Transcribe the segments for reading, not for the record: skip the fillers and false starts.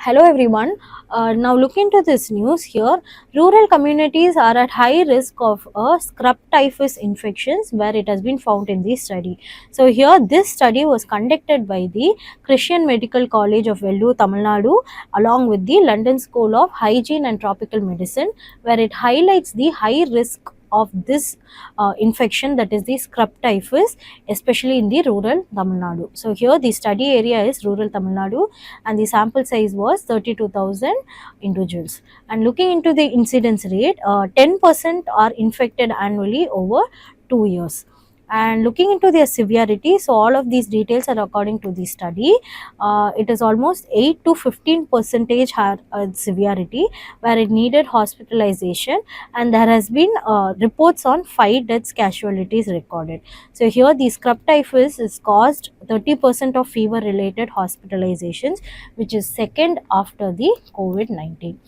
Hello everyone. Now look into this news here. Rural communities are at high risk of a scrub typhus infections where it has been found in this study. So here this study was conducted by the Christian Medical College of Vellore, Tamil Nadu along with the London School of Hygiene and Tropical Medicine, where it highlights the high risk of this infection, that is the scrub typhus, especially in the rural Tamil Nadu. So here the study area is rural Tamil Nadu and the sample size was 32,000 individuals. And looking into the incidence rate, 10% are infected annually over 2 years. And looking into their severity, so all of these details are according to the study. It is almost 8 to 15% severity where it needed hospitalization, and there has been reports on 5 deaths casualties recorded. So here the scrub typhus is caused 30% of fever related hospitalizations, which is second after the COVID-19.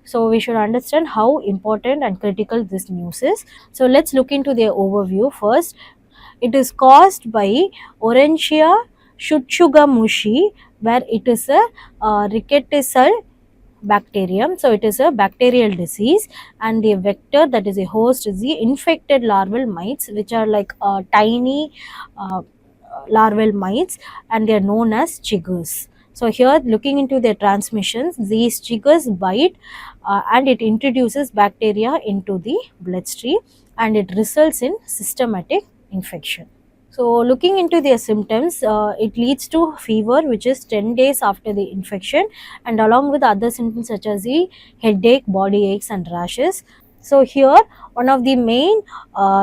So we should understand how important and critical this news is. So let's look into their overview first. It is caused by Orientia Tsutsugamushi, where it is a rickettsial bacterium. So it is a bacterial disease, and the vector, that is a host, is the infected larval mites, which are like tiny larval mites, and they are known as chiggers. So here looking into their transmissions, these chiggers bite and it introduces bacteria into the bloodstream and it results in systematic infection. So looking into their symptoms, it leads to fever which is 10 days after the infection, and along with other symptoms such as the headache, body aches and rashes. So here one of the main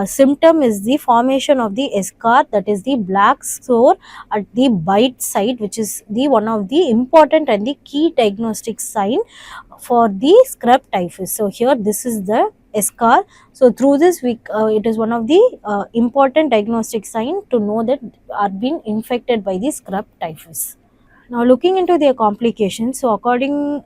symptom is the formation of the eschar, that is the black sore at the bite site, which is the one of the important and the key diagnostic sign for the scrub typhus. So here this is the eschar. So through this it is one of the important diagnostic sign to know that are being infected by the scrub typhus. Now looking into their complications, so according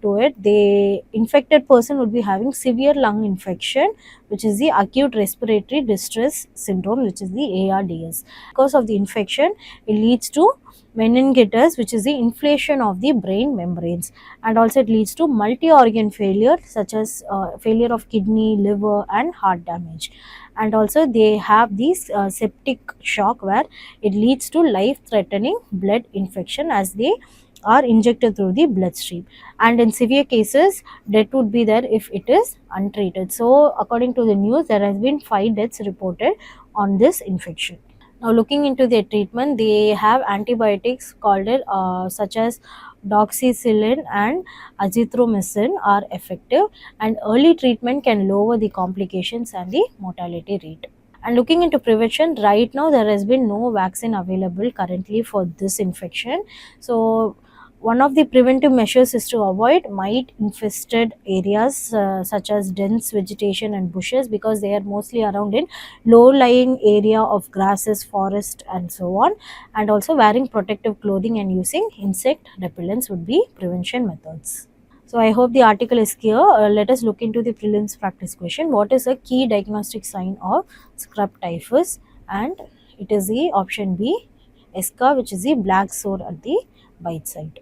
to it, the infected person would be having severe lung infection, which is the acute respiratory distress syndrome, which is the ARDS. Because of the infection, it leads to meningitis, which is the inflammation of the brain membranes, and also it leads to multi-organ failure such as failure of kidney, liver and heart damage. And also they have this septic shock where it leads to life threatening blood infection as they are injected through the bloodstream, and in severe cases death would be there if it is untreated. So according to the news, there has been 5 deaths reported on this infection. Now looking into their treatment, they have antibiotics called it such as doxycycline and azithromycin are effective, and early treatment can lower the complications and the mortality rate. And looking into prevention, right now there has been no vaccine available currently for this infection. So one of the preventive measures is to avoid mite infested areas such as dense vegetation and bushes, because they are mostly around in low lying area of grasses, forest and so on. And also wearing protective clothing and using insect repellents would be prevention methods. So I hope the article is clear. Let us look into the prelims practice question. What is a key diagnostic sign of scrub typhus? And it is the option B, eschar, which is the black sore at the bite site.